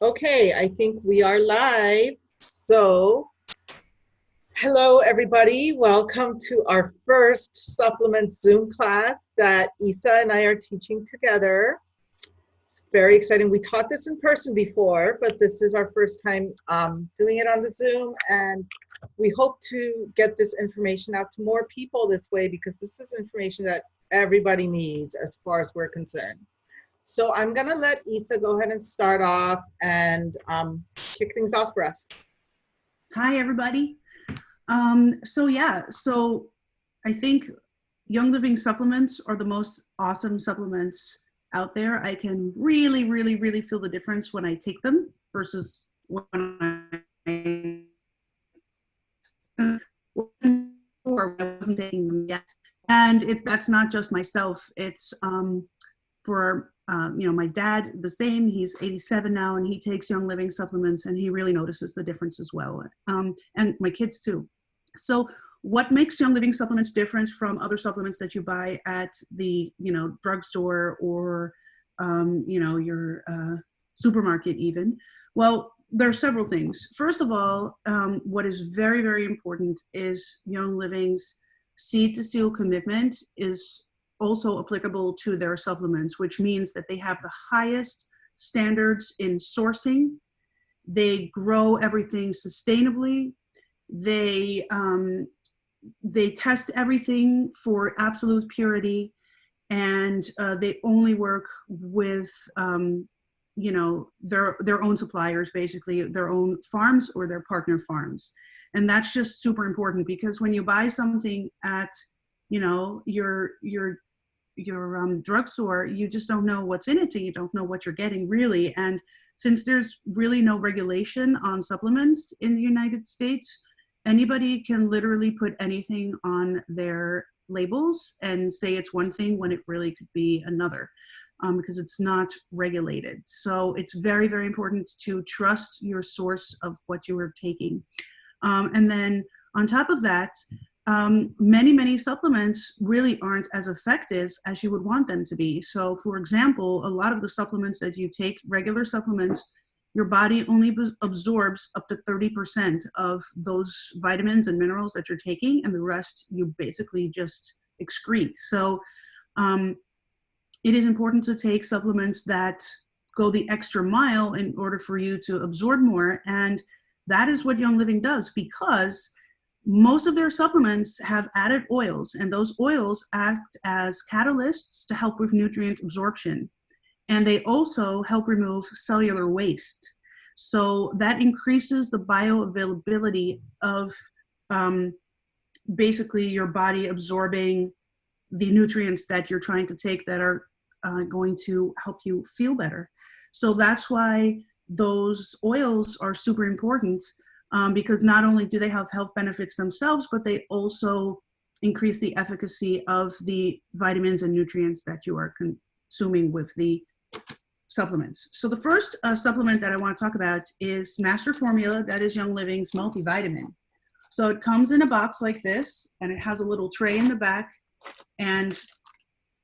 Okay, I think we are live. So, hello everybody. Welcome to our first supplement Zoom class that Isa and I are teaching together. It's very exciting. We taught this in person before, but this is our first time doing it on the Zoom, and we hope to get this information out to more people this way because this is information that everybody needs as far as we're concerned. So I'm going to let Isa go ahead and start off and kick things off for us. Hi, everybody. So I think Young Living supplements are the most awesome supplements out there. I can really, really, really feel the difference when I take them versus when I wasn't taking them yet. And that's not just myself. It's for my dad, the same. He's 87 now, and he takes Young Living supplements, and he really notices the difference as well. And my kids too. So what makes Young Living supplements different from other supplements that you buy at the drugstore or your supermarket even? Well, there are several things. First of all, what is very, very important is Young Living's seed to seal commitment is also applicable to their supplements, which means that they have the highest standards in sourcing. They grow everything sustainably. They test everything for absolute purity, and they only work with their own suppliers, basically their own farms or their partner farms. And that's just super important, because when you buy something at your drugstore, you just don't know what's in it, and you don't know what you're getting really. And since there's really no regulation on supplements in the United States, anybody can literally put anything on their labels and say it's one thing when it really could be another, because it's not regulated. So it's very, very important to trust your source of what you are taking. And then on top of that, many supplements really aren't as effective as you would want them to be. So for example, a lot of the supplements that you take, regular supplements, your body only absorbs up to 30% of those vitamins and minerals that you're taking, and the rest you basically just excrete. So it is important to take supplements that go the extra mile in order for you to absorb more. And that is what Young Living does, because most of their supplements have added oils, and those oils act as catalysts to help with nutrient absorption. And they also help remove cellular waste. So that increases the bioavailability of basically your body absorbing the nutrients that you're trying to take that are going to help you feel better. So that's why those oils are super important, because not only do they have health benefits themselves, but they also increase the efficacy of the vitamins and nutrients that you are consuming with the supplements. So the first supplement that I want to talk about is Master Formula. That is Young Living's multivitamin. So it comes in a box like this, and it has a little tray in the back, and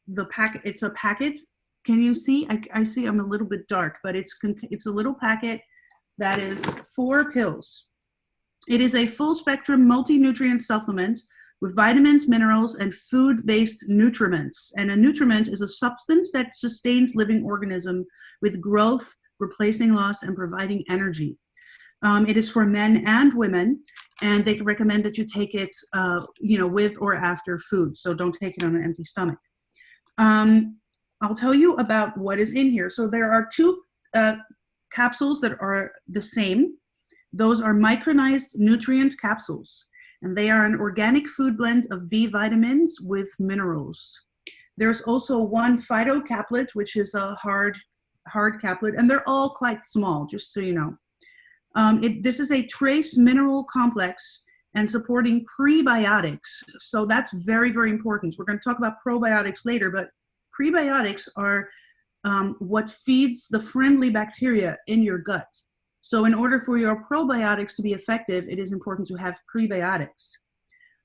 it's a packet. Can you see? I see I'm a little bit dark, but it's a little packet that is 4 pills. It is a full spectrum multi-nutrient supplement with vitamins, minerals, and food-based nutriments. And a nutriment is a substance that sustains living organism with growth, replacing loss, and providing energy. It is for men and women, and they recommend that you take it, with or after food. So don't take it on an empty stomach. I'll tell you about what is in here. So there are 2 capsules that are the same. Those are micronized nutrient capsules, and they are an organic food blend of B vitamins with minerals. There's also one phytocaplet, which is a hard caplet, and they're all quite small, just so you know. This is a trace mineral complex and supporting prebiotics. So that's very, very important. We're going to talk about probiotics later, but prebiotics are what feeds the friendly bacteria in your gut. So in order for your probiotics to be effective, it is important to have prebiotics.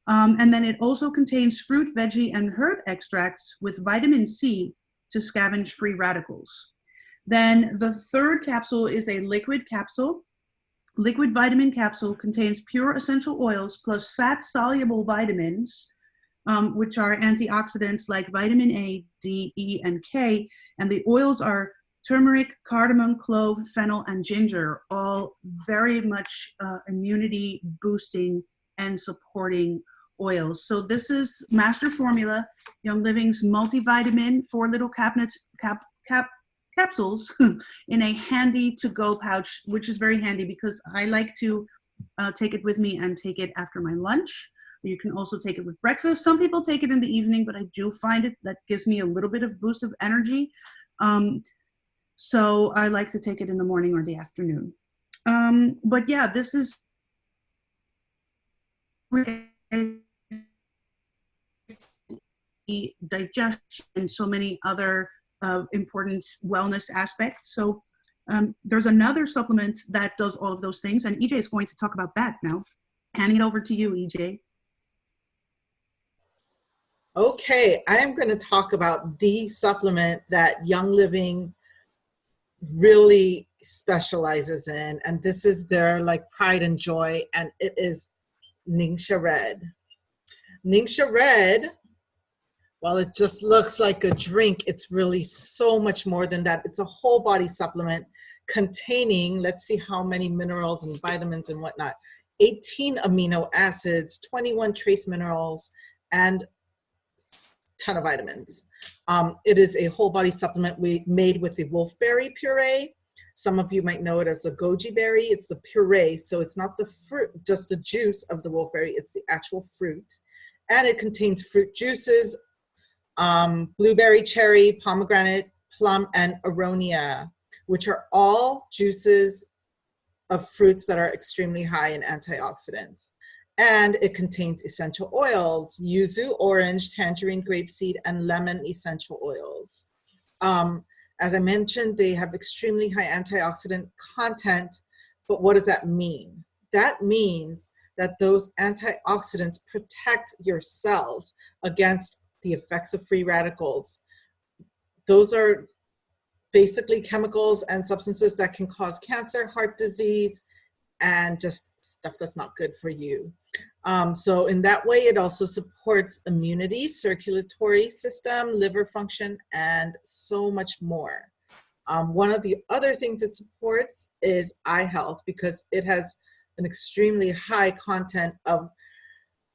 And then it also contains fruit, veggie, and herb extracts with vitamin C to scavenge free radicals. Then the third capsule is a liquid capsule. Liquid vitamin capsule contains pure essential oils plus fat-soluble vitamins, which are antioxidants like vitamin A, D, E, and K. And the oils are turmeric, cardamom, clove, fennel, and ginger, all very much immunity boosting and supporting oils. So this is Master Formula, Young Living's multivitamin, 4 little capsules in a handy to-go pouch, which is very handy because I like to take it with me and take it after my lunch. You can also take it with breakfast. Some people take it in the evening, but I do find it that gives me a little bit of boost of energy. So I like to take it in the morning or the afternoon. But yeah, this is digestion and so many other important wellness aspects. So there's another supplement that does all of those things, and EJ is going to talk about that now. Handing it over to you, EJ. Okay, I am going to talk about the supplement that Young Living really specializes in, and this is their like pride and joy, and it is Ningxia Red. Ningxia Red, while it just looks like a drink, it's really so much more than that. It's a whole body supplement containing, let's see how many minerals and vitamins and whatnot, 18 amino acids, 21 trace minerals, and ton of vitamins. It is a whole body supplement we made with the wolfberry puree. Some of you might know it as the goji berry. It's the puree, so it's not the fruit, just the juice of the wolfberry. It's the actual fruit. And it contains fruit juices, blueberry, cherry, pomegranate, plum, and aronia, which are all juices of fruits that are extremely high in antioxidants. And it contains essential oils, yuzu, orange, tangerine, grapeseed, and lemon essential oils. As I mentioned, they have extremely high antioxidant content, but what does that mean? That means that those antioxidants protect your cells against the effects of free radicals. Those are basically chemicals and substances that can cause cancer, heart disease, and just stuff that's not good for you. So in that way, it also supports immunity, circulatory system, liver function, and so much more. One of the other things it supports is eye health because it has an extremely high content of,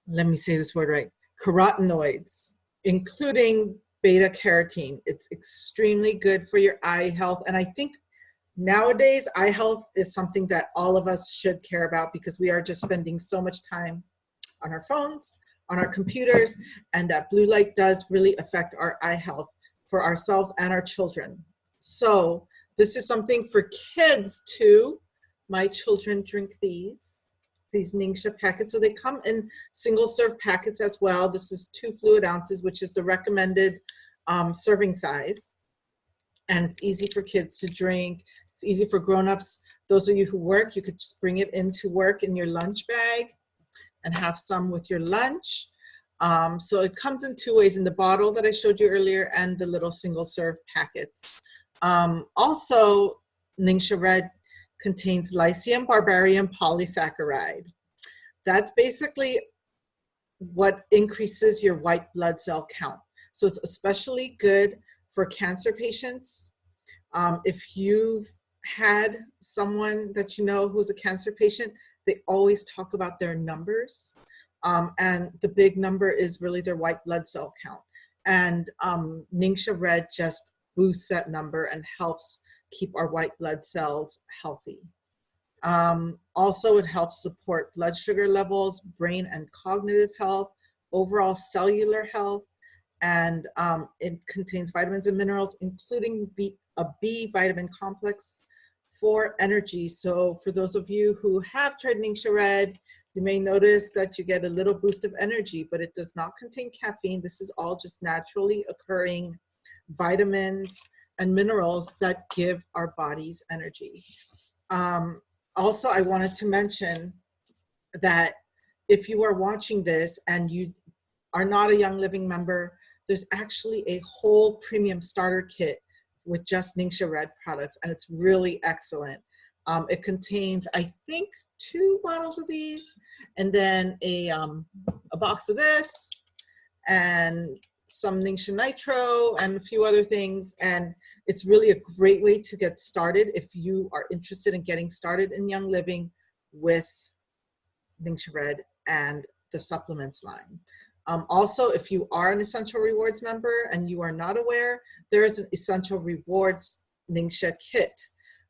let me say this word right, carotenoids, including beta carotene. It's extremely good for your eye health. And I think nowadays, eye health is something that all of us should care about because we are just spending so much time on our phones, on our computers, and that blue light does really affect our eye health for ourselves and our children. So this is something for kids too. My children drink these Ningxia packets. So they come in single serve packets as well. This is 2 fluid ounces, which is the recommended serving size. And it's easy for kids to drink. It's easy for grown-ups. Those of you who work, you could just bring it into work in your lunch bag and have some with your lunch. So it comes in 2 ways, in the bottle that I showed you earlier and the little single-serve packets. Also, Ningxia Red contains Lycium barbarium polysaccharide. That's basically what increases your white blood cell count. So it's especially good for cancer patients. If you've had someone that you know who's a cancer patient, they always talk about their numbers. And the big number is really their white blood cell count. And Ningxia Red just boosts that number and helps keep our white blood cells healthy. Also, it helps support blood sugar levels, brain and cognitive health, overall cellular health, and it contains vitamins and minerals, including a B vitamin complex for energy. So for those of you who have tried Ningxia Red, you may notice that you get a little boost of energy, but it does not contain caffeine. This is all just naturally occurring vitamins and minerals that give our bodies energy. Also, I wanted to mention that if you are watching this and you are not a Young Living member, there's actually a whole premium starter kit with just Ningxia Red products, and it's really excellent. It contains, I think, 2 bottles of these, and then a box of this, and some Ningxia Nitro, and a few other things. And it's really a great way to get started if you are interested in getting started in Young Living with Ningxia Red and the supplements line. Also, if you are an Essential Rewards member and you are not aware, there is an Essential Rewards Ningxia kit,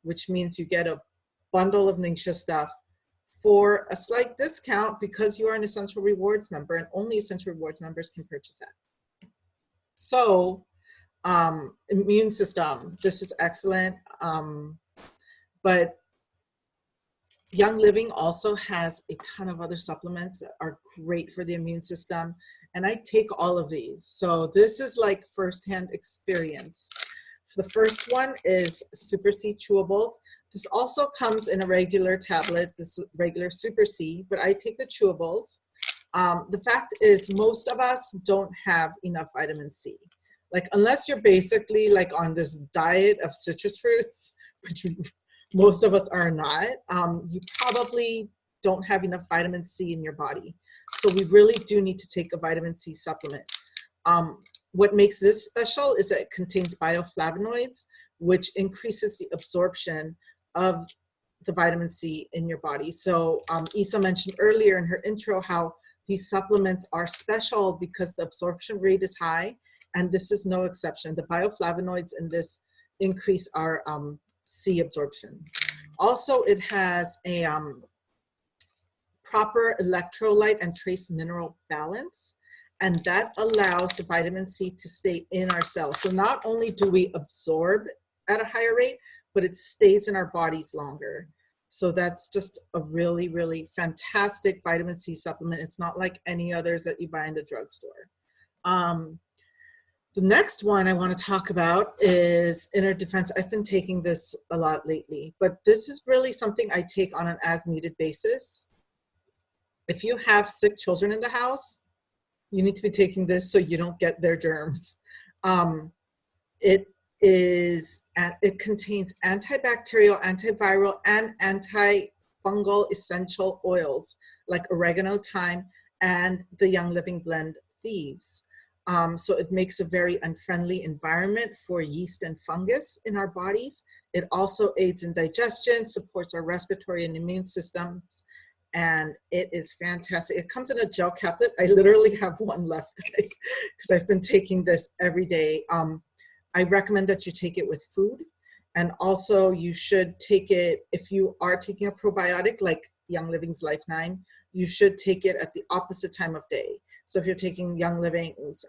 which means you get a bundle of Ningxia stuff for a slight discount because you are an Essential Rewards member, and only Essential Rewards members can purchase that. So, immune system, this is excellent. But Young Living also has a ton of other supplements that are great for the immune system, and I take all of these. So this is like firsthand experience. The first one is Super C Chewables. This also comes in a regular tablet, this regular Super C, but I take the chewables. The fact is, most of us don't have enough vitamin C. Like, unless you're basically like on this diet of citrus fruits, which most of us are not, you probably don't have enough vitamin C in your body. So we really do need to take a vitamin C supplement. What makes this special is that it contains bioflavonoids, which increases the absorption of the vitamin C in your body. So Isa mentioned earlier in her intro how these supplements are special because the absorption rate is high, and this is no exception. The bioflavonoids in this increase our C absorption. Also, it has a proper electrolyte and trace mineral balance, and that allows the vitamin C to stay in our cells. So not only do we absorb at a higher rate, but it stays in our bodies longer. So that's just a really, really fantastic vitamin C supplement. It's not like any others that you buy in the drugstore. The next one I want to talk about is Inner Defense. I've been taking this a lot lately, but this is really something I take on an as-needed basis. If you have sick children in the house, you need to be taking this so you don't get their germs. It contains antibacterial, antiviral, and antifungal essential oils like oregano, thyme, and the Young Living blend Thieves. So it makes a very unfriendly environment for yeast and fungus in our bodies. It also aids in digestion, supports our respiratory and immune systems, and it is fantastic. It comes in a gel caplet. I literally have one left, guys, because I've been taking this every day. I recommend that you take it with food, and also you should take it, if you are taking a probiotic like Young Living's Life 9, you should take it at the opposite time of day. So if you're taking Young Living's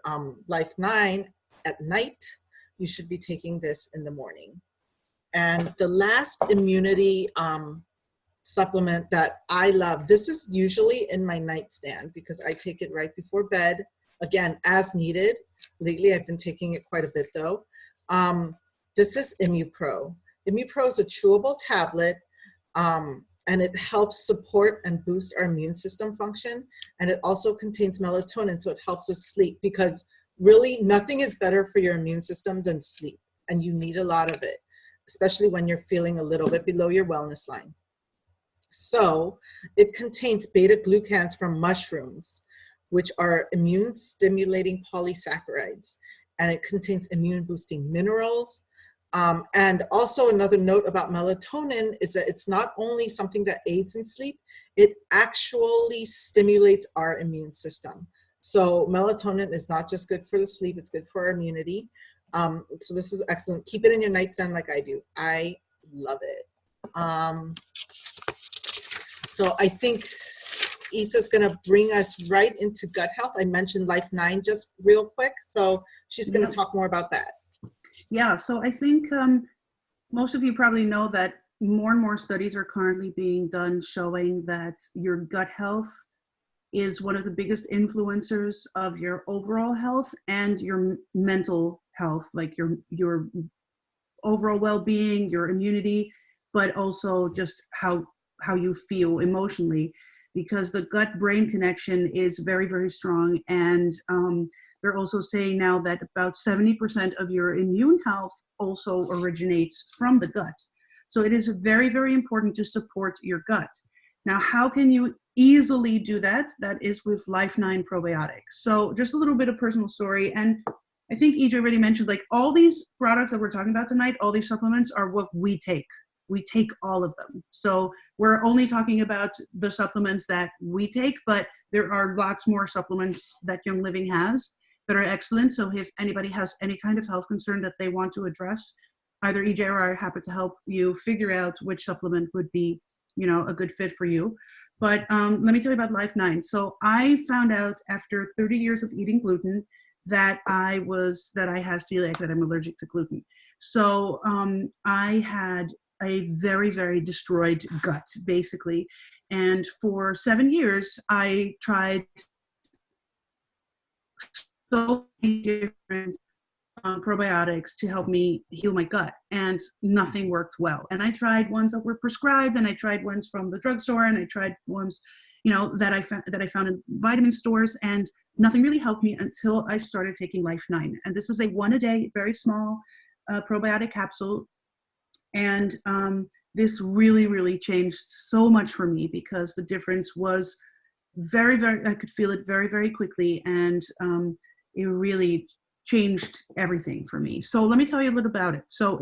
Life 9 at night, you should be taking this in the morning. And the last immunity supplement that I love, this is usually in my nightstand because I take it right before bed, again, as needed. Lately, I've been taking it quite a bit though. This is ImmuPro. ImmuPro is a chewable tablet, and it helps support and boost our immune system function. And it also contains melatonin, so it helps us sleep, because really nothing is better for your immune system than sleep. And you need a lot of it, especially when you're feeling a little bit below your wellness line. So it contains beta-glucans from mushrooms, which are immune stimulating polysaccharides. And it contains immune boosting minerals. And also another note about melatonin is that it's not only something that aids in sleep, it actually stimulates our immune system. So melatonin is not just good for the sleep, it's good for our immunity. So this is excellent. Keep it in your nightstand like I do. I love it. So I think Isa's gonna bring us right into gut health. I mentioned Life 9 just real quick, so she's gonna talk more about that. Yeah, so I think most of you probably know that more and more studies are currently being done showing that your gut health is one of the biggest influencers of your overall health and your mental health, like your overall well-being, your immunity, but also just how you feel emotionally, because the gut-brain connection is very, very strong. And they're also saying now that about 70% of your immune health also originates from the gut. So it is very, very important to support your gut. Now, how can you easily do that? That is with Life9 probiotics. So just a little bit of personal story. And I think EJ already mentioned, like, all these products that we're talking about tonight, all these supplements are what we take. We take all of them. So we're only talking about the supplements that we take, but there are lots more supplements that Young Living has that are excellent. So if anybody has any kind of health concern that they want to address, either EJ or I are happy to help you figure out which supplement would be, you know, a good fit for you. But let me tell you about Life9. So I found out after 30 years of eating gluten that I have celiac, that I'm allergic to gluten. So I had a very, very destroyed gut, basically. And for 7 years, I tried so many different probiotics to help me heal my gut, and nothing worked well. And I tried ones that were prescribed, and I tried ones from the drugstore, and I tried ones, you know, that I found in vitamin stores, and nothing really helped me until I started taking Life9. And this is a 1-a-day, very small probiotic capsule. And this really, really changed so much for me, because the difference was very, very, I could feel it very, very quickly. And it really changed everything for me. So let me tell you a little about it. So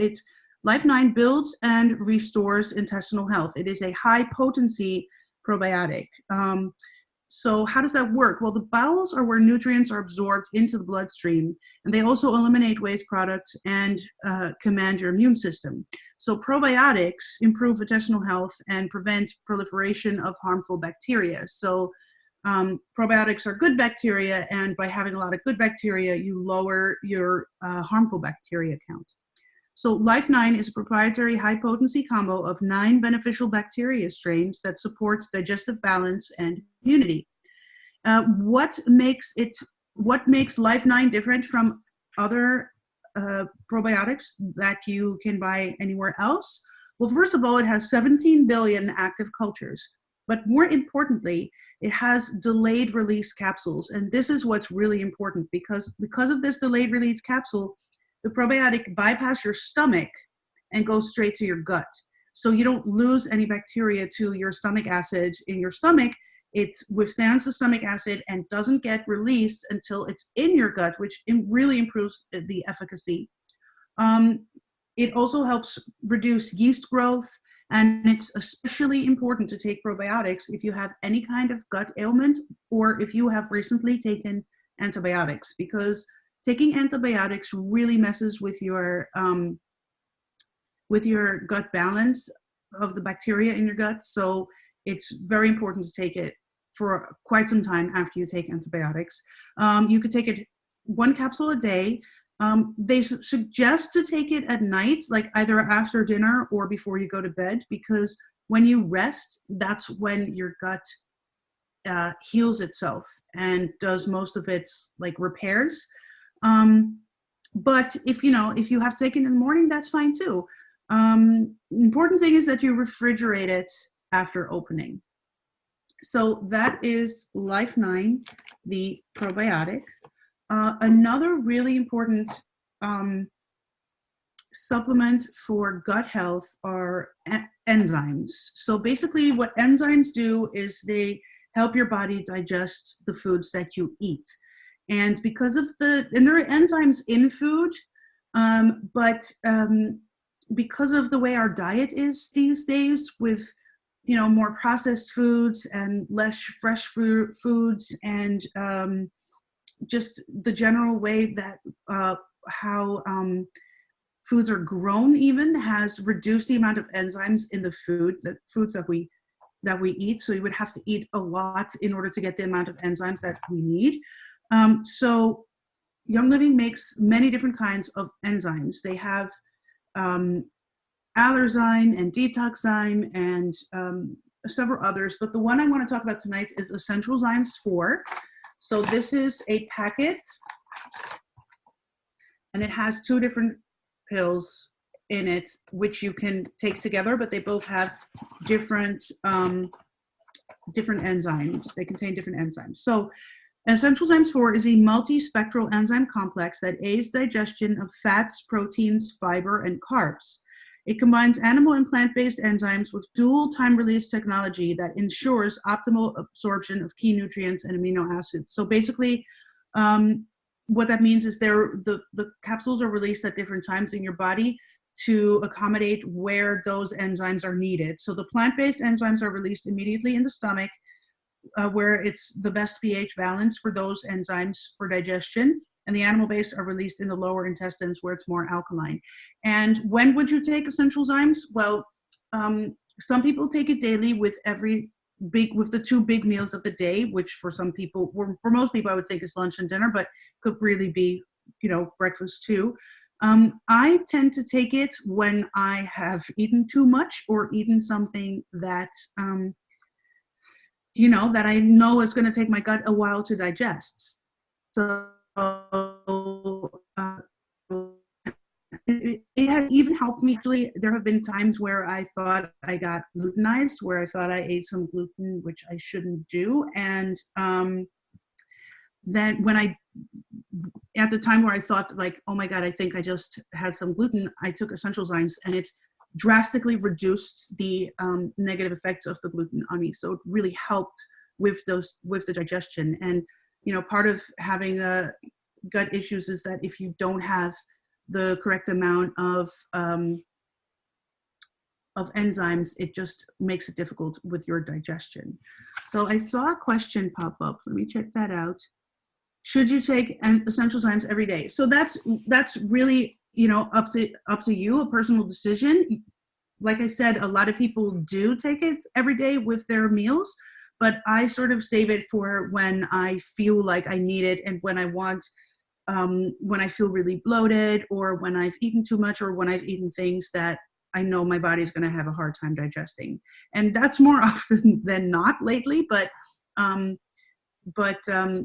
Life9 builds and restores intestinal health. It is a high potency probiotic. So how does that work? Well, the bowels are where nutrients are absorbed into the bloodstream, and they also eliminate waste products and command your immune system. So probiotics improve intestinal health and prevent proliferation of harmful bacteria. So probiotics are good bacteria, and by having a lot of good bacteria, you lower your harmful bacteria count. So Life9 is a proprietary high-potency combo of 9 beneficial bacteria strains that supports digestive balance and immunity. What makes Life9 different from other probiotics that you can buy anywhere else? Well, first of all, it has 17 billion active cultures. But more importantly, it has delayed release capsules. And this is what's really important, because of this delayed release capsule, the probiotic bypass your stomach and goes straight to your gut. So you don't lose any bacteria to your stomach acid in your stomach. It withstands the stomach acid and doesn't get released until it's in your gut, which really improves the efficacy. It also helps reduce yeast growth, and it's especially important to take probiotics if you have any kind of gut ailment or if you have recently taken antibiotics, because taking antibiotics really messes with your gut balance of the bacteria in your gut. So it's very important to take it for quite some time after you take antibiotics. You could take it 1 capsule a day. They suggest to take it at night, like either after dinner or before you go to bed, because when you rest, that's when your gut heals itself and does most of its like repairs. But if you have to take it in the morning, that's fine too. Important thing is that you refrigerate it after opening. So that is Life9, the probiotic. Another really important supplement for gut health are enzymes. So basically what enzymes do is they help your body digest the foods that you eat. And because of and there are enzymes in food, but because of the way our diet is these days, with more processed foods and less fresh foods, and just the general way that how foods are grown even has reduced the amount of enzymes in the foods that we eat. So you would have to eat a lot in order to get the amount of enzymes that we need. So Young Living makes many different kinds of enzymes. They have Allerzyme and Detoxzyme and several others, but the one I want to talk about tonight is Essential Zymes 4. So this is a packet, and it has 2 different pills in it, which you can take together, but they both have different enzymes. They contain different enzymes. So Essential Zymes 4 is a multispectral enzyme complex that aids digestion of fats, proteins, fiber, and carbs. It combines animal and plant-based enzymes with dual time-release technology that ensures optimal absorption of key nutrients and amino acids. So basically, what that means is the capsules are released at different times in your body to accommodate where those enzymes are needed. So the plant-based enzymes are released immediately in the stomach, where it's the best pH balance for those enzymes for digestion, and the animal-based are released in the lower intestines where it's more alkaline. And when would you take Essential Zymes? Well, some people take it daily with the 2 big meals of the day, which for some people, for most people, I would think is lunch and dinner, but could really be, breakfast too. I tend to take it when I have eaten too much or eaten something that, that I know is going to take my gut a while to digest. So it has even helped me. Actually, there have been times where I thought I got glutenized, where I thought I ate some gluten, which I shouldn't do. And then at the time where I thought like, oh my God, I think I just had some gluten, I took Essential Zymes, and it drastically reduced the negative effects of the gluten on me. So it really helped with the digestion. And, part of having gut issues is that if you don't have the correct amount of enzymes, it just makes it difficult with your digestion. So I saw a question pop up. Let me check that out. Should you take Essential Zymes every day? So that's really, up to you, a personal decision. Like I said, a lot of people do take it every day with their meals, but I sort of save it for when I feel like I need it, and when I want, when I feel really bloated, or when I've eaten too much, or when I've eaten things that I know my body's going to have a hard time digesting. And that's more often than not lately, but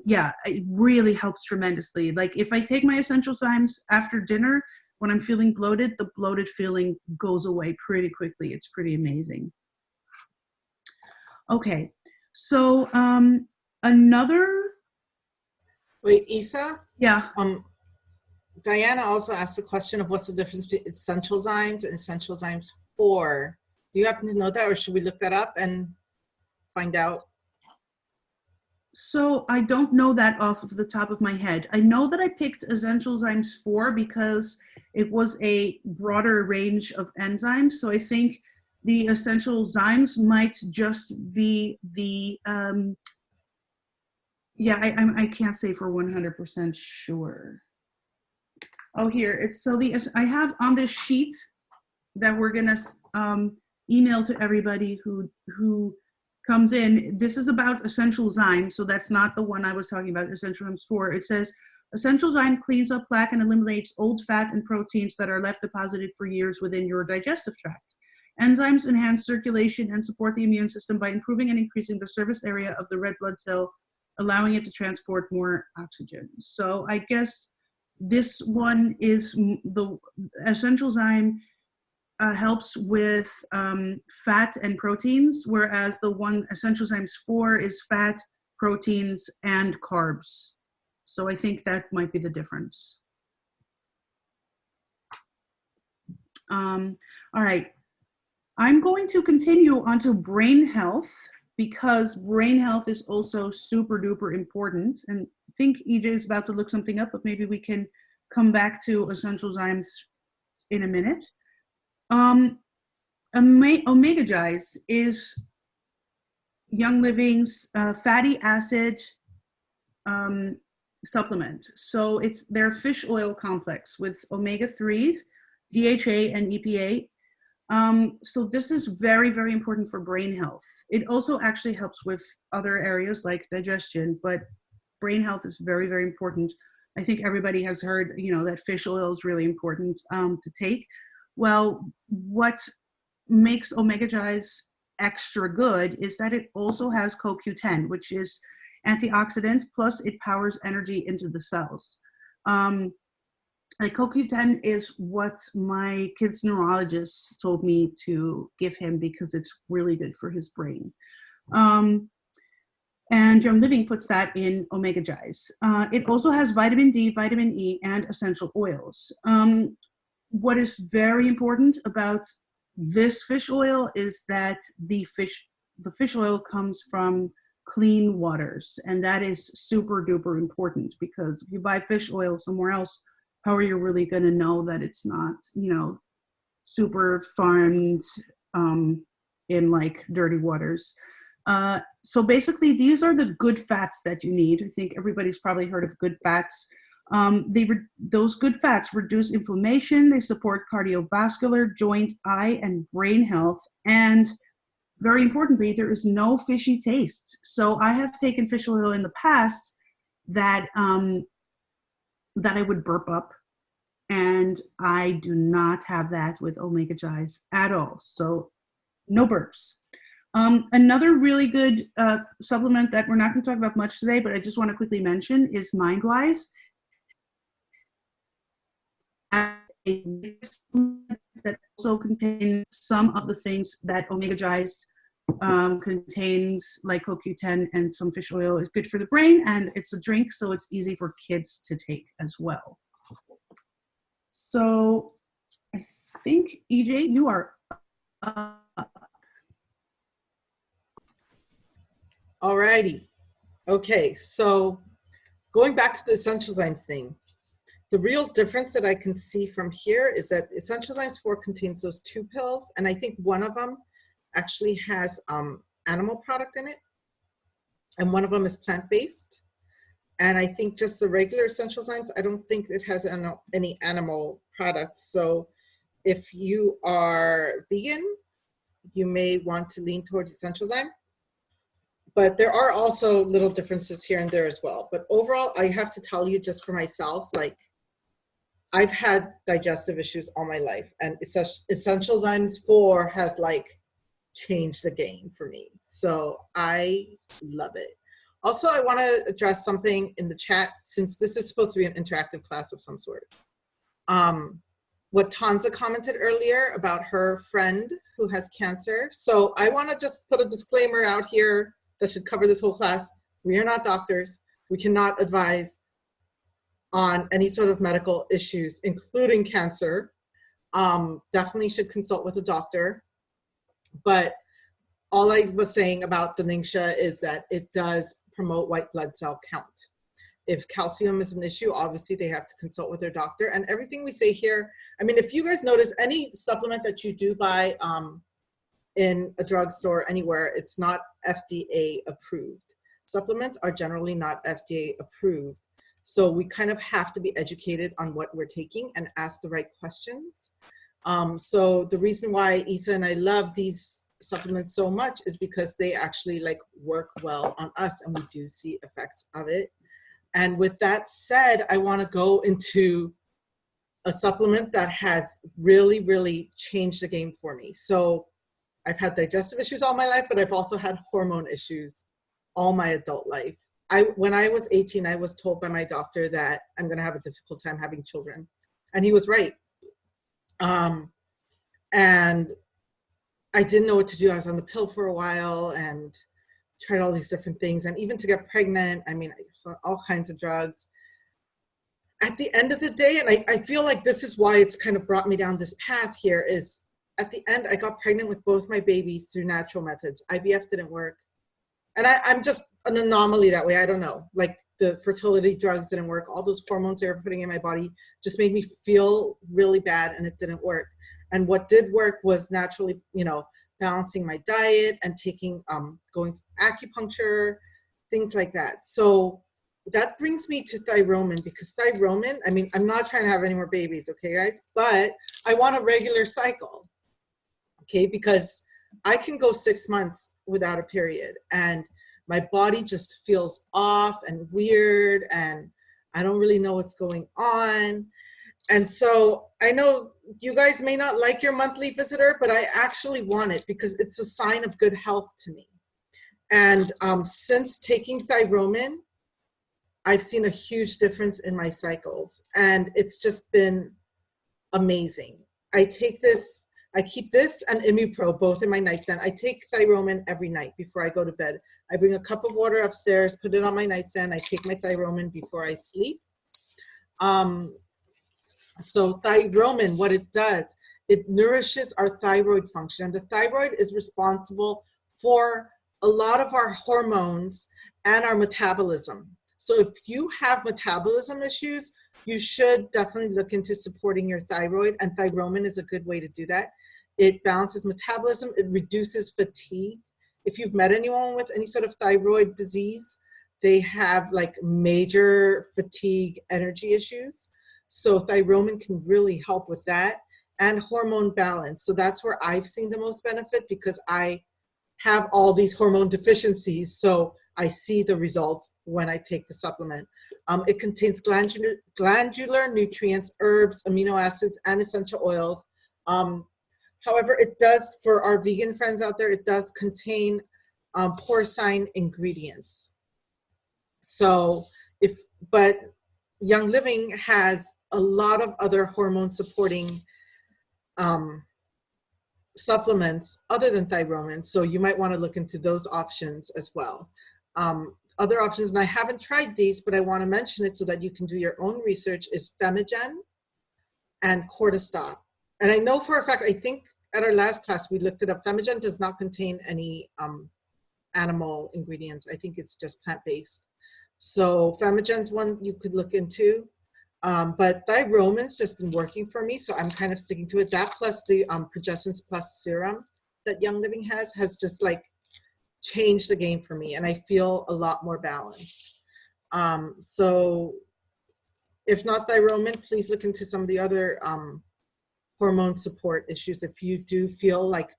yeah, it really helps tremendously. Like if I take my Essential Zymes after dinner, when I'm feeling bloated, the bloated feeling goes away pretty quickly. It's pretty amazing. Okay, so another. Wait, Isa? Yeah. Diana also asked the question of what's the difference between Essential Zymes and Essential Zymes 4. Do you happen to know that, or should we look that up and find out? So I don't know that off of the top of my head. I know that I picked Essential Zymes 4 because it was a broader range of enzymes. So I think the Essential Zymes might just be the, I can't say for 100% sure. Oh, here, I have on this sheet that we're gonna email to everybody who comes in. This is about Essential Zymes, so that's not the one I was talking about, Essential Zymes 4. It says, Essential Zyme cleans up plaque and eliminates old fat and proteins that are left deposited for years within your digestive tract. Enzymes enhance circulation and support the immune system by improving and increasing the surface area of the red blood cell, allowing it to transport more oxygen. So I guess this one is the Essential Zyme helps with fat and proteins, whereas the one Essential Zymes 4 is fat, proteins, and carbs. So I think that might be the difference. All right, I'm going to continue onto brain health, because brain health is also super duper important. And I think EJ is about to look something up, but maybe we can come back to Essential Zymes in a minute. Omega-Zymes is Young Living's fatty acid supplement. So it's their fish oil complex with omega-3s, DHA, and EPA. So this is very, very important for brain health. It also actually helps with other areas like digestion, but brain health is very, very important. I think everybody has heard, that fish oil is really important to take. Well, what makes Omega-Zymes extra good is that it also has CoQ10, which is antioxidants, plus it powers energy into the cells. Like CoQ10 is what my kid's neurologist told me to give him because it's really good for his brain. And Young Living puts that in Omega Gize. It also has vitamin D, vitamin E, and essential oils. What is very important about this fish oil is that the fish oil comes from clean waters, and that is super duper important, because if you buy fish oil somewhere else, how are you really going to know that it's not, you know, super farmed in like dirty waters? So basically, these are the good fats that you need. I think everybody's probably heard of good fats. Those good fats reduce inflammation, they support cardiovascular, joint, eye, and brain health, and very importantly, there is no fishy taste. So I have taken fish oil in the past that that I would burp up, and I do not have that with Omega Gize at all. So no burps. Another really good supplement that we're not going to talk about much today, but I just want to quickly mention is MindWise. That also contains some of the things that Omega Gize contains, like CoQ10 and some fish oil. Is good for the brain, and it's a drink, so it's easy for kids to take as well. So I think, EJ, you are up. All righty. Okay, so going back to the Essential Zymes thing, the real difference that I can see from here is that Essential Zymes 4 contains those 2 pills, and I think one of them actually has animal product in it, and one of them is plant-based. And I think just the regular Essential Zymes, I don't think it has any animal products. So if you are vegan, you may want to lean towards Essential Zyme. But there are also little differences here and there as well. But overall, I have to tell you, just for myself, like, I've had digestive issues all my life, and Essential Zymes 4 has like changed the game for me. So I love it. Also, I want to address something in the chat, since this is supposed to be an interactive class of some sort. What Tanza commented earlier about her friend who has cancer. So I want to just put a disclaimer out here that should cover this whole class. We are not doctors. We cannot advise on any sort of medical issues, including cancer. Definitely should consult with a doctor. But all I was saying about the Ningxia is that it does promote white blood cell count. If calcium is an issue, obviously they have to consult with their doctor. And everything we say here, I mean, if you guys notice, any supplement that you do buy in a drugstore, anywhere, it's not FDA approved. Supplements are generally not FDA approved. So we kind of have to be educated on what we're taking and ask the right questions. So the reason why Isa and I love these supplements so much is because they actually like work well on us, and we do see effects of it. And with that said, I want to go into a supplement that has really, really changed the game for me. So I've had digestive issues all my life, but I've also had hormone issues all my adult life. When I was 18, I was told by my doctor that I'm going to have a difficult time having children. And he was right. And I didn't know what to do. I was on the pill for a while and tried all these different things. And even to get pregnant, I mean, I saw all kinds of drugs. At the end of the day, and I feel like this is why it's kind of brought me down this path here, is at the end, I got pregnant with both my babies through natural methods. IVF didn't work. And I'm just an anomaly that way. I don't know. Like, the fertility drugs didn't work. All those hormones they were putting in my body just made me feel really bad, and it didn't work. And what did work was naturally, you know, balancing my diet and taking, going to acupuncture, things like that. So that brings me to Thyromin, because Thyromin, I mean, I'm not trying to have any more babies, okay, guys? But I want a regular cycle, okay? Because I can go 6 months without a period, and my body just feels off and weird, and I don't really know what's going on. And so I know you guys may not like your monthly visitor, but I actually want it because it's a sign of good health to me. And since taking Thyromin, I've seen a huge difference in my cycles, and it's just been amazing. I take this I keep this and Immupro both in my nightstand. I take Thyromin every night before I go to bed. I bring a cup of water upstairs, put it on my nightstand. I take my Thyromin before I sleep. So Thyromin, what it does, it nourishes our thyroid function. And the thyroid is responsible for a lot of our hormones and our metabolism. So if you have metabolism issues, you should definitely look into supporting your thyroid, and Thyromin is a good way to do that. It balances metabolism, it reduces fatigue. If you've met anyone with any sort of thyroid disease, they have like major fatigue, energy issues. So Thyromin can really help with that, and hormone balance. So that's where I've seen the most benefit, because I have all these hormone deficiencies. So I see the results when I take the supplement. It contains glandular nutrients, herbs, amino acids, and essential oils. However, it does, for our vegan friends out there, it does contain porcine ingredients. So but Young Living has a lot of other hormone supporting supplements other than Thyromin, so you might want to look into those options as well. Other options, and I haven't tried these, but I want to mention it so that you can do your own research, is Femigen and Cortistop. And I know for a fact, I think at our last class we looked it up, Femigen does not contain any animal ingredients. I think it's just plant-based. So Femigen's one you could look into. But Thyromin's just been working for me, so I'm kind of sticking to it. That plus the Progessence Plus serum that Young Living has just like changed the game for me, and I feel a lot more balanced. So if not Thyromin, please look into some of the other hormone support issues. If you do feel like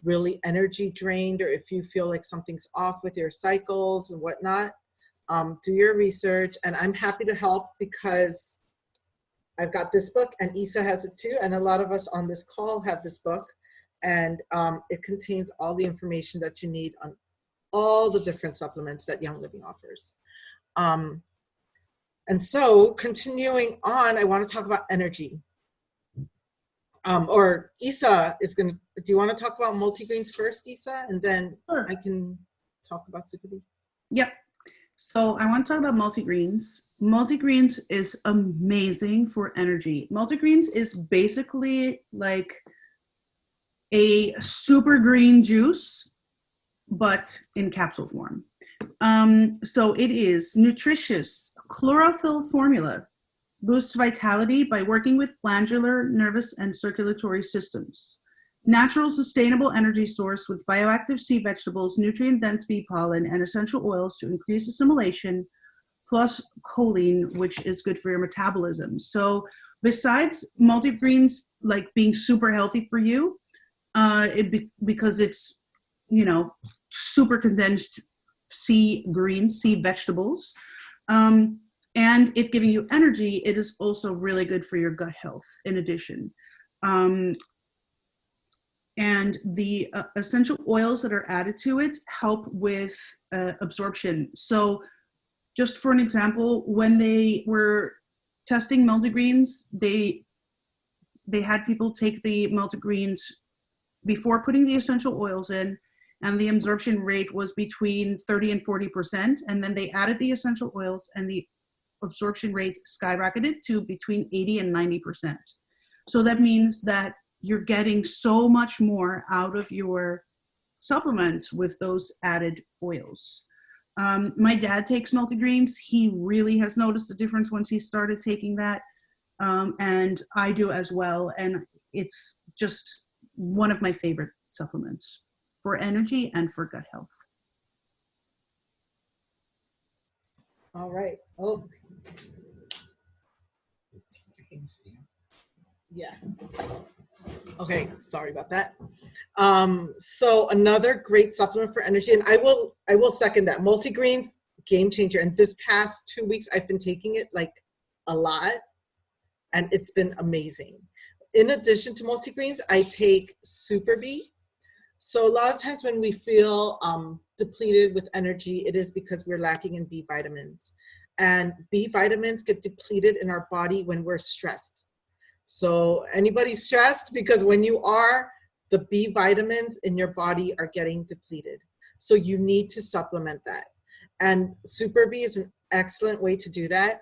really energy drained, or if you feel like something's off with your cycles and whatnot, do your research, and I'm happy to help because I've got this book, and Isa has it too, and a lot of us on this call have this book, and it contains all the information that you need on all the different supplements that Young Living offers. And so continuing on, I want to talk about energy. Or Isa is going to, do you want to talk about multigreens first, Isa? And then Sure. I can talk about Super B. Yep. So I want to talk about multigreens. Multigreens is amazing for energy. Multigreens is basically like a super green juice, but in capsule form. So it is nutritious, chlorophyll formula, boosts vitality by working with glandular, nervous, and circulatory systems. Natural, sustainable energy source with bioactive sea vegetables, nutrient-dense bee pollen, and essential oils to increase assimilation, plus choline, which is good for your metabolism. So besides multigreens like being super healthy for you, because it's, you know, super condensed sea vegetables, and it giving you energy, it is also really good for your gut health in addition. And the essential oils that are added to it help with absorption. So just for an example, when they were testing multigreens, they had people take the multigreens before putting the essential oils in, and the absorption rate was between 30 and 40%. And then they added the essential oils, and the absorption rate skyrocketed to between 80 and 90%. So that means that you're getting so much more out of your supplements with those added oils. My dad takes multigreens. He really has noticed a difference once he started taking that. And I do as well. And it's just one of my favorite supplements for energy and for gut health. All right. Oh. Yeah. Okay, sorry about that. So another great supplement for energy, and I will second that. Multigreens, game changer. And this past 2 weeks, I've been taking it like a lot, and it's been amazing. In addition to multigreens, I take Super B. So a lot of times when we feel depleted with energy, it is because we're lacking in B vitamins. And B vitamins get depleted in our body when we're stressed. So anybody stressed? Because when you are, the B vitamins in your body are getting depleted. So you need to supplement that. And Super B is an excellent way to do that.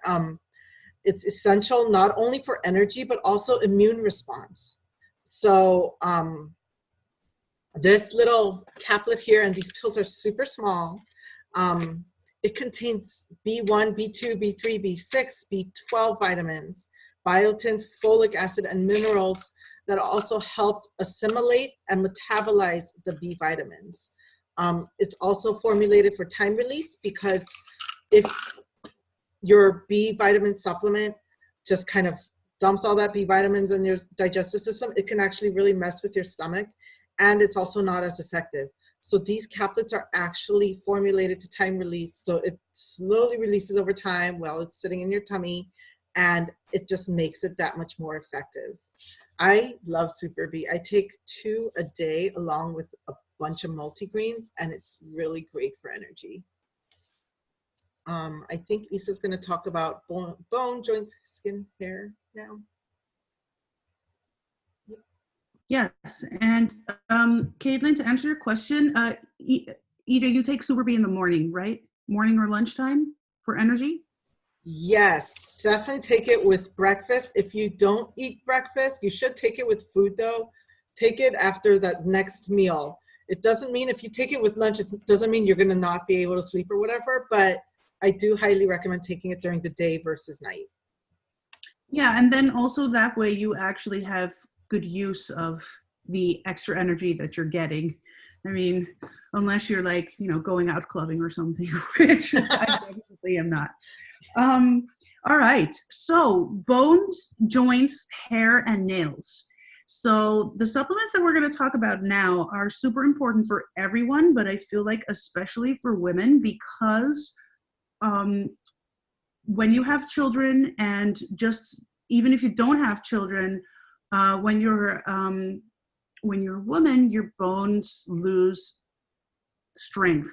It's essential not only for energy, but also immune response. So this little caplet here, and these pills are super small. It contains B1, B2, B3, B6, B12 vitamins, biotin, folic acid, and minerals that also help assimilate and metabolize the B vitamins. It's also formulated for time release, because if your B vitamin supplement just kind of dumps all that B vitamins in your digestive system, it can actually really mess with your stomach, and it's also not as effective. So these caplets are actually formulated to time release, so it slowly releases over time while it's sitting in your tummy, and it just makes it that much more effective. I love Super B. I take 2 a day along with a bunch of multigreens, and it's really great for energy. I think Isa's going to talk about bone, joints, skin, hair now. Yes, and Caitlin, to answer your question, Ida, you take Super B in the morning, right? Morning or lunchtime for energy? Yes, definitely take it with breakfast. If you don't eat breakfast, you should take it with food though. Take it after that next meal. It doesn't mean if you take it with lunch, it doesn't mean you're going to not be able to sleep or whatever, but I do highly recommend taking it during the day versus night. Yeah, and then also that way you actually have good use of the extra energy that you're getting. I mean, unless you're like, going out clubbing or something, which I definitely am not. All right, so bones, joints, hair, and nails. So the supplements that we're going to talk about now are super important for everyone, but I feel like especially for women, because when you have children, and just even if you don't have children, when you're a woman, your bones lose strength,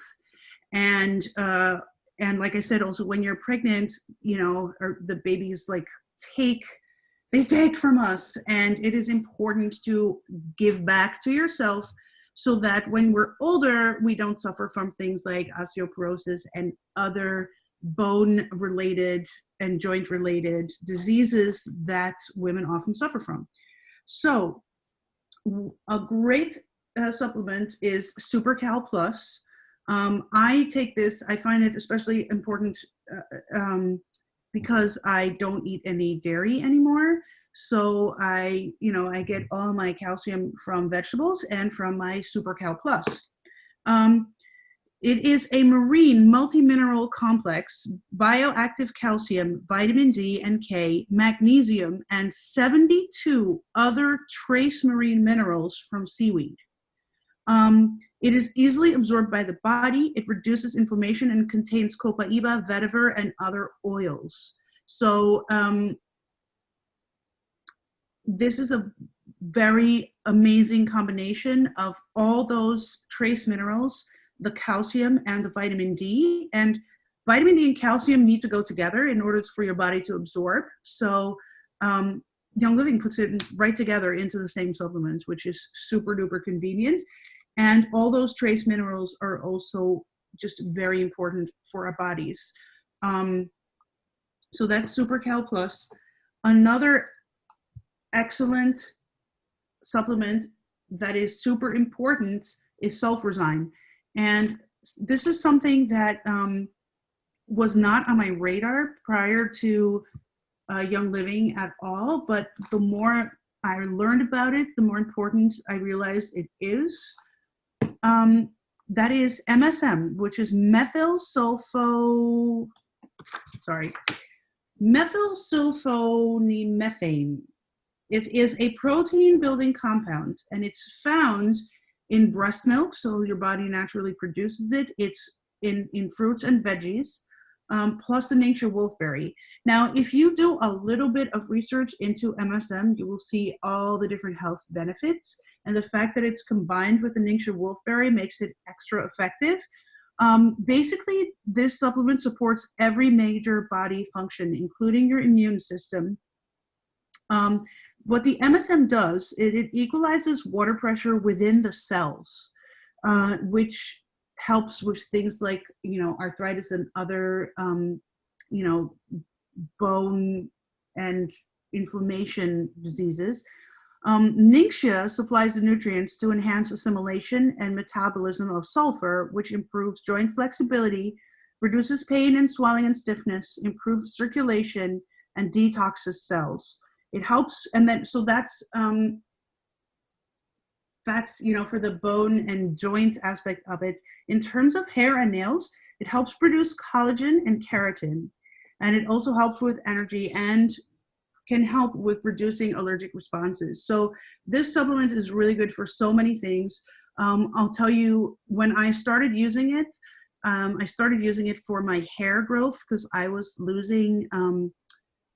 and like I said, also when you're pregnant, or the babies they take from us, and it is important to give back to yourself so that when we're older, we don't suffer from things like osteoporosis and other bone-related and joint-related diseases that women often suffer from. So a great supplement is Super Cal Plus. I take this, I find it especially important because I don't eat any dairy anymore. So I get all my calcium from vegetables and from my Super Cal Plus. It is a marine multi-mineral complex, bioactive calcium, vitamin D and K, magnesium, and 72 other trace marine minerals from seaweed. It is easily absorbed by the body. It reduces inflammation and contains copaiba, vetiver, and other oils. So this is a very amazing combination of all those trace minerals, the calcium and the vitamin D. And vitamin D and calcium need to go together in order for your body to absorb. So Young Living puts it right together into the same supplement, which is super duper convenient. And all those trace minerals are also just very important for our bodies. So that's Super Cal Plus. Another excellent supplement that is super important is Sulfurzyme. And this is something that was not on my radar prior to Young Living at all, but the more I learned about it, the more important I realized it is. That is MSM, which is methylsulfonimethane. It is a protein building compound, and it's found in breast milk, so your body naturally produces it. It's in fruits and veggies, plus the nature wolfberry. Now, if you do a little bit of research into MSM, you will see all the different health benefits, and the fact that it's combined with the nature wolfberry makes it extra effective. Basically, this supplement supports every major body function, including your immune system. what the MSM does, it equalizes water pressure within the cells, which helps with things like, arthritis and other, bone and inflammation diseases. Ningxia supplies the nutrients to enhance assimilation and metabolism of sulfur, which improves joint flexibility, reduces pain and swelling and stiffness, improves circulation, and detoxes cells. It helps, and then so that's for the bone and joint aspect of it. In terms of hair and nails, it helps produce collagen and keratin, and it also helps with energy and can help with reducing allergic responses. So this supplement is really good for so many things. I'll tell you, when I started using it, I started using it for my hair growth because I was losing,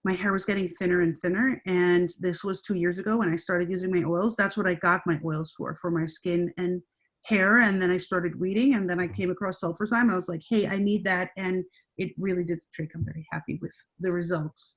my hair was getting thinner and thinner. And this was 2 years ago when I started using my oils. That's what I got my oils for my skin and hair. And then I started reading, and then I came across Sulfurzyme, and I was like, hey, I need that. And it really did the trick. I'm very happy with the results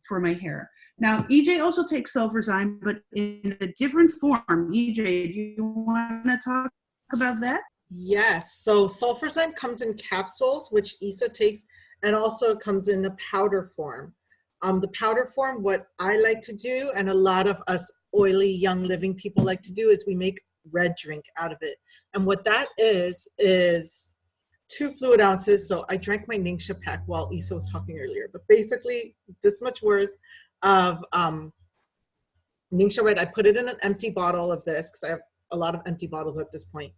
for my hair. Now, EJ also takes Sulfurzyme, but in a different form. EJ, do you want to talk about that? Yes, so Sulfurzyme comes in capsules, which Isa takes, and also comes in a powder form. The powder form, what I like to do, and a lot of us oily, young living people like to do, is we make red drink out of it. And what that is 2 fluid ounces. So I drank my Ningxia pack while Isa was talking earlier, but basically this much worth of Ningxia Red. I put it in an empty bottle of this because I have a lot of empty bottles at this point.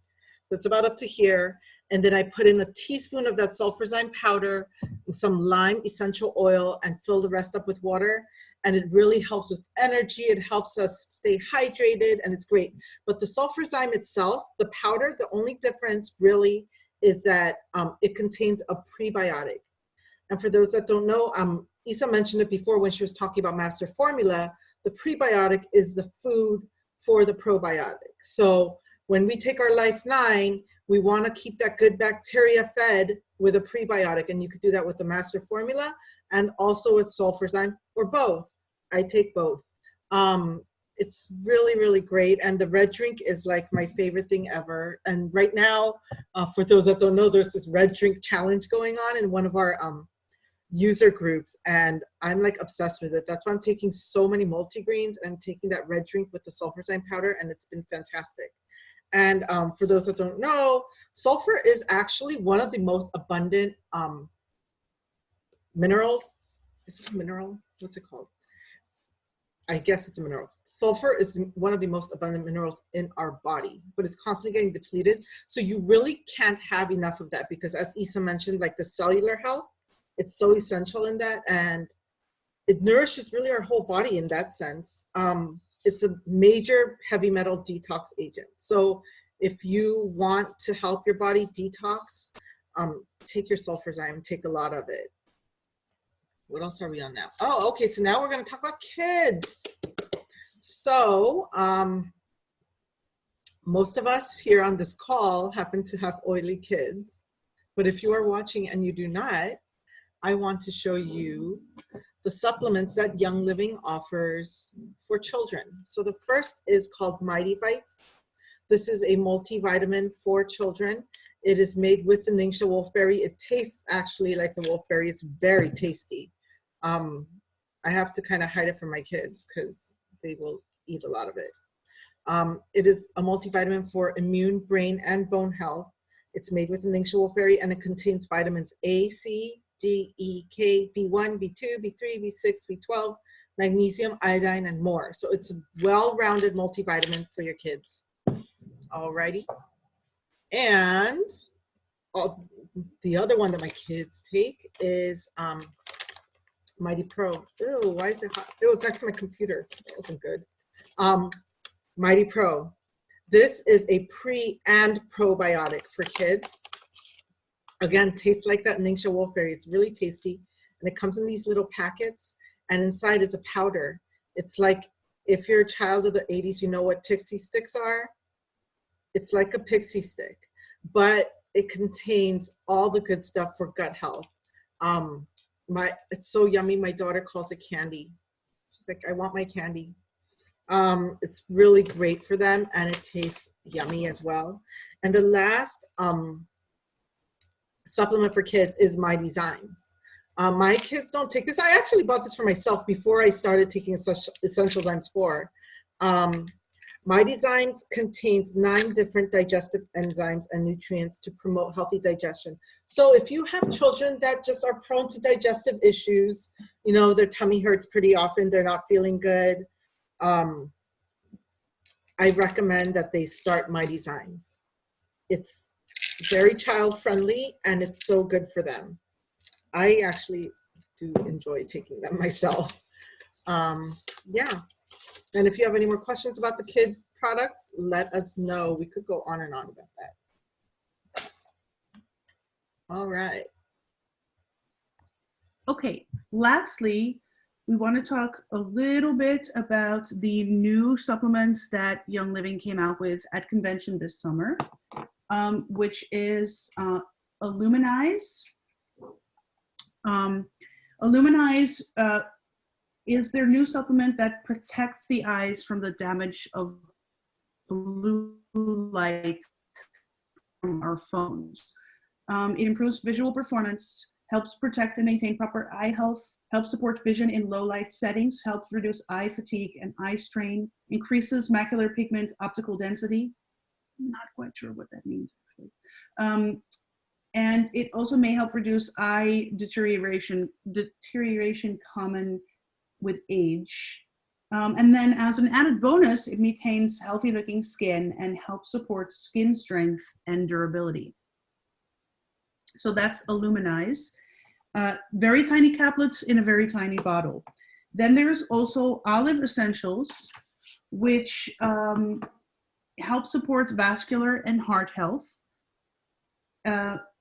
That's about up to here. And then I put in a teaspoon of that Sulfurzyme powder and some lime essential oil and fill the rest up with water. And it really helps with energy. It helps us stay hydrated, and it's great. But the Sulfurzyme itself, the powder, the only difference really is that it contains a prebiotic. And for those that don't know, Isa mentioned it before when she was talking about Master Formula. The prebiotic is the food for the probiotic. So when we take our Life 9, we want to keep that good bacteria fed with a prebiotic. And you could do that with the Master Formula and also with Sulfurzyme, or both. I take both. It's really, really great. And the red drink is like my favorite thing ever. And right now, for those that don't know, there's this red drink challenge going on in one of our user groups. And I'm like obsessed with it. That's why I'm taking so many multigreens, and I'm taking that red drink with the Sulfurzyme powder, and it's been fantastic. And for those that don't know, sulfur is actually one of the most abundant minerals. Is it a mineral? What's it called? I guess it's a mineral. Sulfur is one of the most abundant minerals in our body, but it's constantly getting depleted. So you really can't have enough of that, because as Isa mentioned, like the cellular health, it's so essential in that, and it nourishes really our whole body in that sense. It's a major heavy metal detox agent. So if you want to help your body detox, take your Sulfurzyme, take a lot of it. What else are we on now? Oh, okay, so now we're gonna talk about kids. So most of us here on this call happen to have oily kids, but if you are watching and you do not, I want to show you the supplements that Young Living offers for children. So the first is called Mighty Bites. This is a multivitamin for children. It is made with the Ningxia wolfberry. It tastes actually like the wolfberry. It's very tasty. I have to kind of hide it from my kids because they will eat a lot of it. It is a multivitamin for immune, brain, and bone health. It's made with the Ningxia wolfberry, and it contains vitamins A, C, D, E, K, B1, B2, B3, B6, B12, magnesium, iodine, and more. So it's a well-rounded multivitamin for your kids. Alrighty. And the other one that my kids take is Mighty Pro. Ew, why is it hot? It was next to my computer. That wasn't good. Mighty Pro. This is a pre and probiotic for kids. Again, tastes like that Ningxia wolfberry. It's really tasty. And it comes in these little packets, and inside is a powder. It's like, if you're a child of the 80s, you know what pixie sticks are? It's like a pixie stick, but it contains all the good stuff for gut health. It's so yummy. My daughter calls it candy. She's like, I want my candy. It's really great for them, and it tastes yummy as well. And the last supplement for kids is My Designs. My kids don't take this. I actually bought this for myself before I started taking Essential Zymes 4. My Designs contains 9 different digestive enzymes and nutrients to promote healthy digestion. So if you have children that just are prone to digestive issues, you know, their tummy hurts pretty often, they're not feeling good, I recommend that they start My Designs. It's very child friendly and it's so good for them. I actually do enjoy taking them myself. Yeah. And if you have any more questions about the kid products, let us know. We could go on and on about that. All right. Okay, lastly, we want to talk a little bit about the new supplements that Young Living came out with at convention this summer, which is Illuminize. Illuminize is their new supplement that protects the eyes from the damage of blue light from our phones. It improves visual performance, helps protect and maintain proper eye health, helps support vision in low light settings, helps reduce eye fatigue and eye strain, increases macular pigment optical density. I'm not quite sure what that means, actually. And it also may help reduce eye deterioration common with age. And then as an added bonus, it maintains healthy looking skin and helps support skin strength and durability. So that's Illuminize. Very tiny caplets in a very tiny bottle. Then there's also Olive Essentials, which helps support vascular and heart health.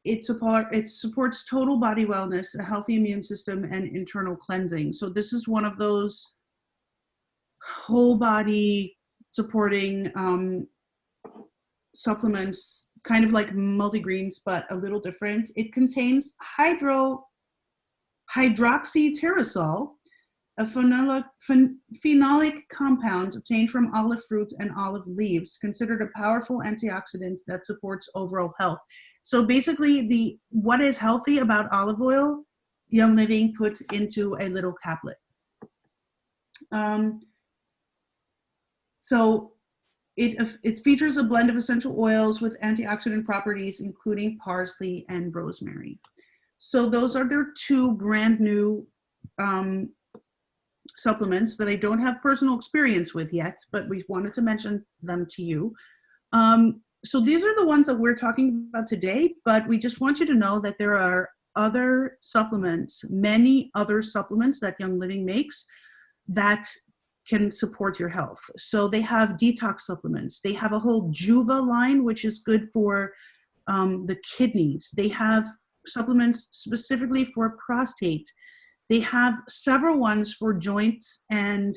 It supports total body wellness, a healthy immune system, and internal cleansing. So this is one of those whole body supporting supplements, kind of like multigreens, but a little different. It contains hydroxytyrosol, a phenolic compound obtained from olive fruit and olive leaves, considered a powerful antioxidant that supports overall health. So basically, what is healthy about olive oil, Young Living put into a little caplet. So it features a blend of essential oils with antioxidant properties, including parsley and rosemary. So those are their 2 brand new supplements that I don't have personal experience with yet, but we wanted to mention them to you. So these are the ones that we're talking about today, but we just want you to know that there are other supplements, many other supplements that Young Living makes that can support your health. So they have detox supplements. They have a whole Juva line, which is good for the kidneys. They have supplements specifically for prostate. They have several ones for joints and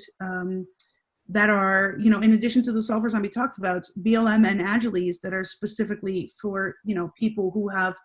that are, you know, in addition to the sulfurs we talked about, BLM and Agiles that are specifically for, you know, people who have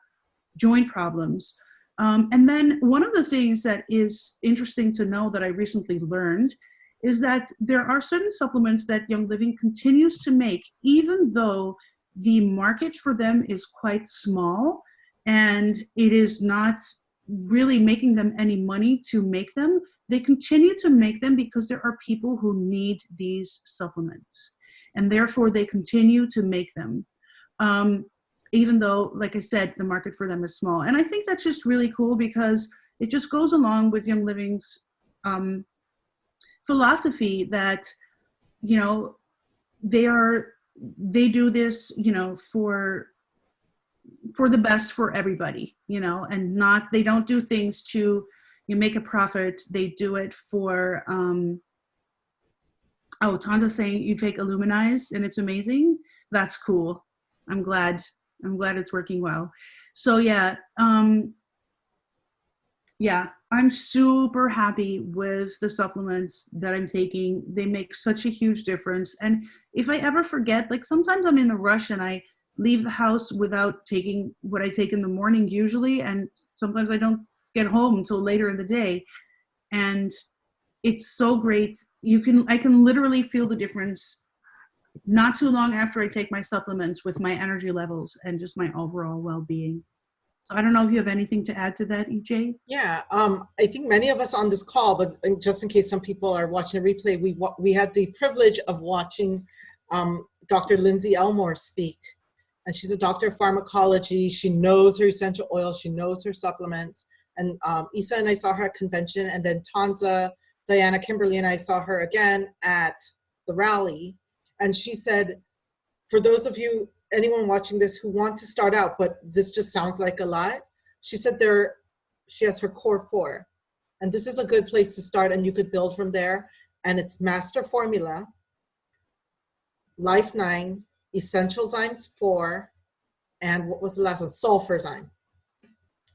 joint problems. And then one of the things that is interesting to know that I recently learned is that there are certain supplements that Young Living continues to make, even though the market for them is quite small and it is not really making them any money to make them. They continue to make them because there are people who need these supplements, and therefore they continue to make them, even though, like I said, the market for them is small. And I think that's just really cool because it just goes along with Young Living's philosophy that, you know, they do this, you know, for the best for everybody, you know, and they don't do things to make a profit. They do it for, Tanza's saying you take Illuminize and it's amazing. That's cool. I'm glad it's working well. So yeah, I'm super happy with the supplements that I'm taking. They make such a huge difference. And if I ever forget, like sometimes I'm in a rush and I leave the house without taking what I take in the morning usually, and sometimes I don't get home until later in the day. And it's so great. I can literally feel the difference not too long after I take my supplements with my energy levels and just my overall well-being. So I don't know if you have anything to add to that, EJ? Yeah, I think many of us on this call, but just in case some people are watching a replay, we had the privilege of watching Dr. Lindsay Elmore speak. And she's a doctor of pharmacology. She knows her essential oils. She knows her supplements. And Isa and I saw her at convention. And then Tanza, Diana, Kimberly, and I saw her again at the rally. And she said, for those of you, anyone watching this who want to start out, but this just sounds like a lot, she said she has her core 4. And this is a good place to start, and you could build from there. And it's Master Formula, Life 9, Essential Zymes 4, and what was the last one? Sulfurzyme.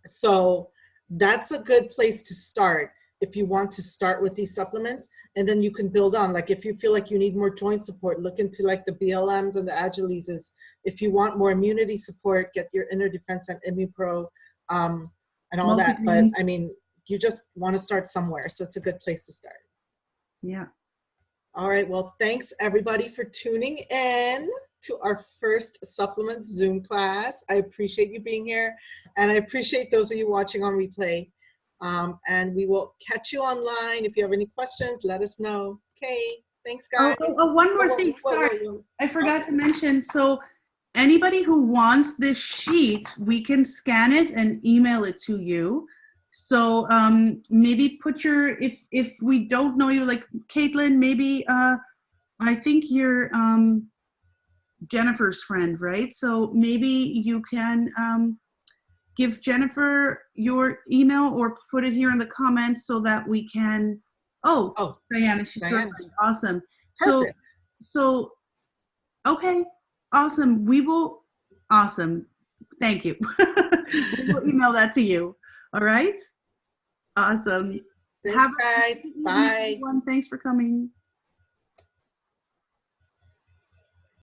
So that's a good place to start if you want to start with these supplements, and then you can build on. Like if you feel like you need more joint support, look into like the BLMs and the Agilises. If you want more immunity support, get your Inner Defense and ImmuPro and all that. But I mean, you just want to start somewhere, so it's a good place to start. Yeah. All right, well, thanks everybody for tuning in to our first supplements Zoom class. I appreciate you being here, and I appreciate those of you watching on replay. And we will catch you online. If you have any questions, let us know. Okay, thanks guys. One more thing, sorry. I forgot to mention, so anybody who wants this sheet, we can scan it and email it to you. So maybe put your, if we don't know you, like Caitlin, maybe I think you're Jennifer's friend, right? So maybe you can give Jennifer your email or put it here in the comments so that we can, Diana, she's awesome. Perfect. So, okay, awesome. Awesome. Thank you. We will email that to you. All right? Awesome. Thanks, guys. Bye. Everyone. Thanks for coming.